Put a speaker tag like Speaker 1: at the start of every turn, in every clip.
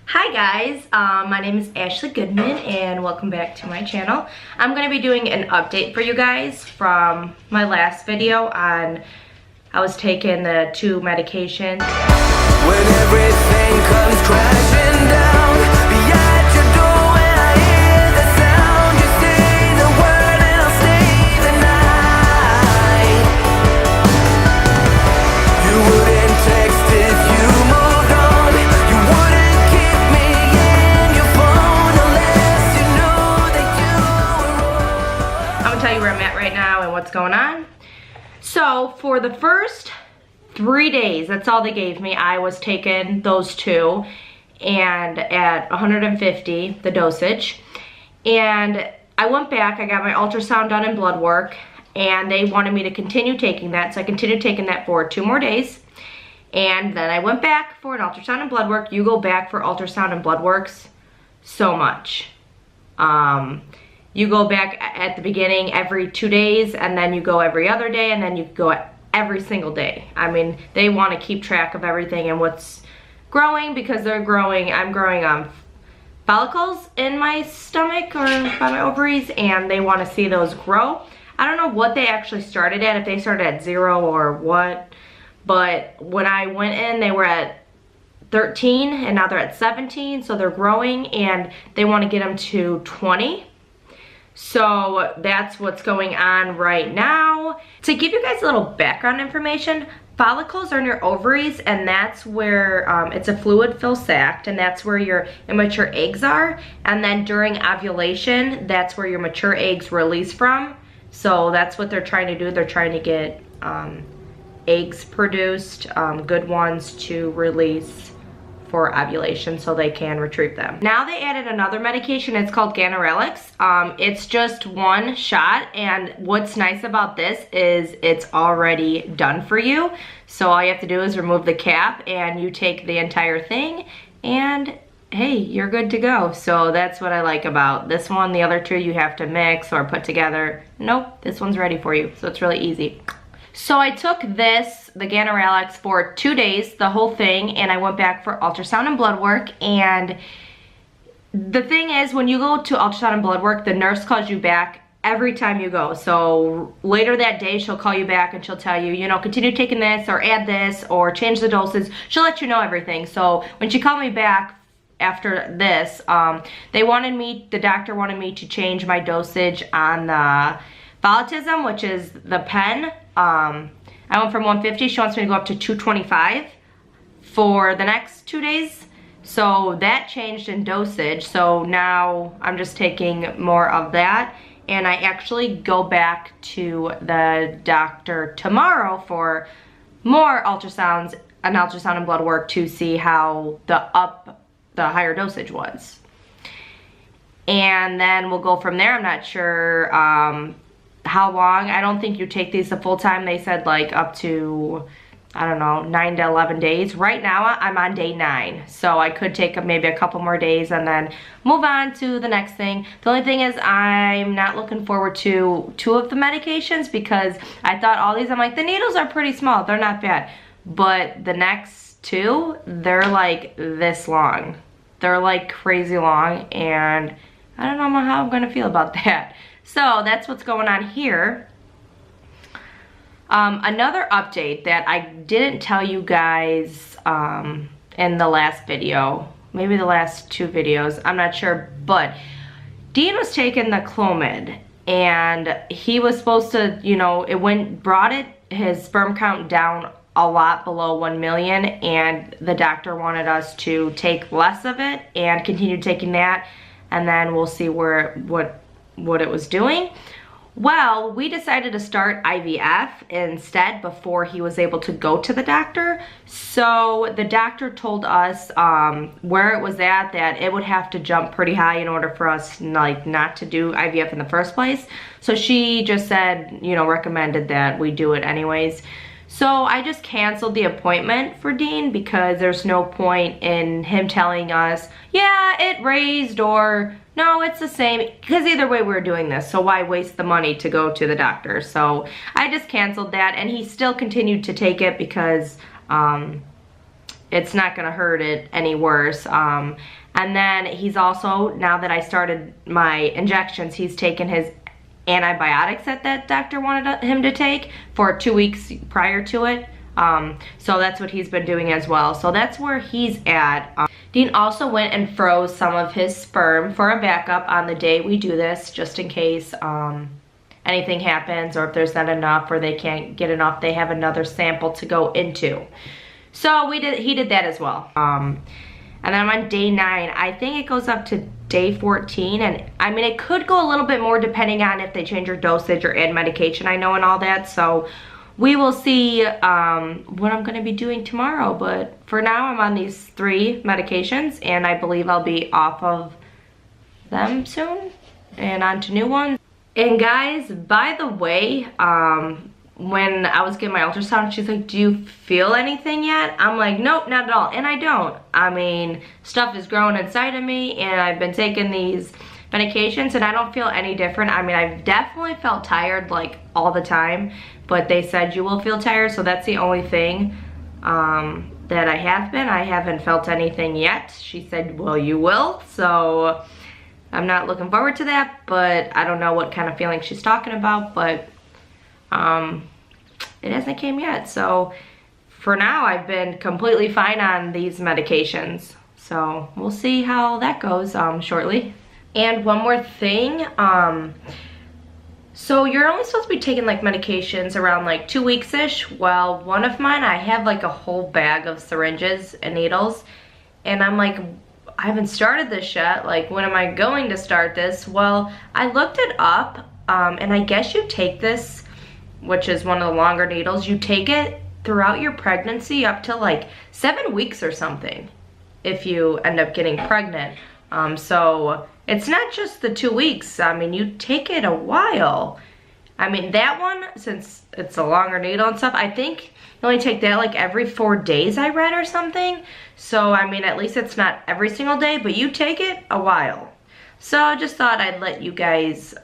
Speaker 1: Hi guys, my name is Ashley Goodman and welcome back to my channel. I'm going to be doing an update for you guys from my last video on I was taking the 2 medications.
Speaker 2: When everything comes crashing down behind your door, when I hear the sound, you say the word and I'll stay the night. You wouldn't text if you moved on. You wouldn't keep me in your phone unless you knew that you were wrong.
Speaker 1: I'm going to tell you where I'm at right now and what's going on. So for the first 3 days, that's all they gave me. I was taking those 2 and at 150 the dosage, and I went back, I got my ultrasound done and blood work, and they wanted me to continue taking that, so I continued taking that for 2 more days. And then I went back for an ultrasound and blood work. You go back for ultrasound and blood works so much. You go back at the beginning every 2 days, and then you go every other day, and then you go every single day. I mean, they want to keep track of everything and what's growing, because they're growing, I'm growing follicles in my stomach or by my ovaries, and they want to see those grow. I don't know what they actually started at, if they started at 0 or what, but when I went in, they were at 13, and now they're at 17, so they're growing, and they want to get them to 20. So that's what's going on right now. To give you guys a little background information, follicles are in your ovaries, and that's where it's a fluid-filled sac, and that's where your immature eggs are. And then during ovulation, that's where your mature eggs release from. So that's what they're trying to do. They're trying to get eggs produced, good ones to release for ovulation so they can retrieve them. Now they added another medication. It's called Ganirelix. It's just 1 shot, and what's nice about this is it's already done for you. So all you have to do is remove the cap and you take the entire thing, and hey, you're good to go. So that's what I like about this one. The other 2 you have to mix or put together. Nope, this one's ready for you, so it's really easy. So I took this, the Ganirelix, for 2 days, the whole thing, and I went back for ultrasound and blood work. And the thing is, when you go to ultrasound and blood work, the nurse calls you back every time you go. So later that day, she'll call you back and she'll tell you, you know, continue taking this or add this or change the doses. She'll let you know everything. So when she called me back after this, the doctor wanted me to change my dosage on the Volatism, which is the pen. I went from 150, she wants me to go up to 225 for the next 2 days. So that changed in dosage. So now I'm just taking more of that. And I actually go back to the doctor tomorrow for more ultrasounds, an ultrasound and blood work, to see how the higher dosage was. And then we'll go from there. I'm not sure how long. I don't think you take these the full time. They said like up to, I don't know, 9 to 11 days. Right now I'm on day 9, so I could take maybe a couple more days and then move on to the next thing. The only thing is I'm not looking forward to 2 of the medications, because I thought all these, I'm like, the needles are pretty small, they're not bad, but the next 2, they're like this long. They're like crazy long, and I don't know how I'm gonna feel about that. So that's what's going on here. Another update that I didn't tell you guys in the last video, maybe the last 2 videos, I'm not sure, but Dean was taking the Clomid, and he was supposed to, you know, brought his sperm count down a lot below 1 million, and the doctor wanted us to take less of it and continue taking that, and then we'll see what it was doing. Well, we decided to start IVF instead before he was able to go to the doctor. So the doctor told us where it was at, that it would have to jump pretty high in order for us like not to do IVF in the first place. So she just said, you know, recommended that we do it anyways. So I just canceled the appointment for Dean, because there's no point in him telling us, yeah, it raised, or no, it's the same, because either way we're doing this, so why waste the money to go to the doctor? So I just canceled that, and he still continued to take it because it's not gonna hurt it any worse. And then he's also, now that I started my injections, he's taken his antibiotics that doctor wanted him to take for 2 weeks prior to it. So that's what he's been doing as well. So that's where he's at. Dean also went and froze some of his sperm for a backup on the day we do this, just in case anything happens, or if there's not enough or they can't get enough, they have another sample to go into. So he did that as well. And then I'm on day 9. I think it goes up to day 14, and I mean, it could go a little bit more depending on if they change your dosage or add medication, I know, and all that. So we will see what I'm gonna be doing tomorrow, but for now I'm on these 3 medications, and I believe I'll be off of them soon and on to new ones. And guys, by the way, when I was getting my ultrasound, she's like, do you feel anything yet? I'm like, nope, not at all, and I don't. I mean, stuff is growing inside of me, and I've been taking these medications, and I don't feel any different. I mean, I've definitely felt tired, like, all the time, but they said you will feel tired, so that's the only thing that I have been. I haven't felt anything yet. She said, well, you will, so I'm not looking forward to that, but I don't know what kind of feeling she's talking about, but it hasn't came yet. So for now, I've been completely fine on these medications, so we'll see how that goes shortly. And one more thing, so you're only supposed to be taking like medications around like 2 weeks-ish. Well, one of mine, I have like a whole bag of syringes and needles, and I'm like, I haven't started this yet. Like, when am I going to start this? Well, I looked it up, and I guess you take this, which is one of the longer needles, you take it throughout your pregnancy up to like 7 weeks or something if you end up getting pregnant. So it's not just the 2 weeks. I mean, you take it a while. I mean, that one, since it's a longer needle and stuff, I think you only take that like every 4 days, I read, or something. So, I mean, at least it's not every single day, but you take it a while. So I just thought I'd let you guys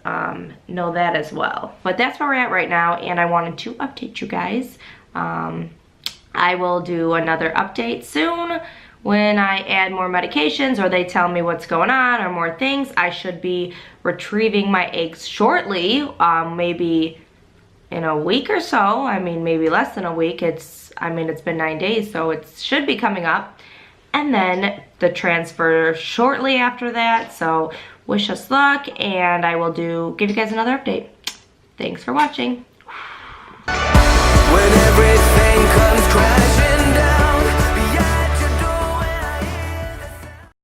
Speaker 1: know that as well. But that's where we're at right now, and I wanted to update you guys. I will do another update soon when I add more medications, or they tell me what's going on, or more things. I should be retrieving my eggs shortly, maybe in a week or so. I mean, maybe less than a week. It's been 9 days, so it should be coming up. And then the transfer shortly after that. So wish us luck, and I will give you guys another update. Thanks for watching.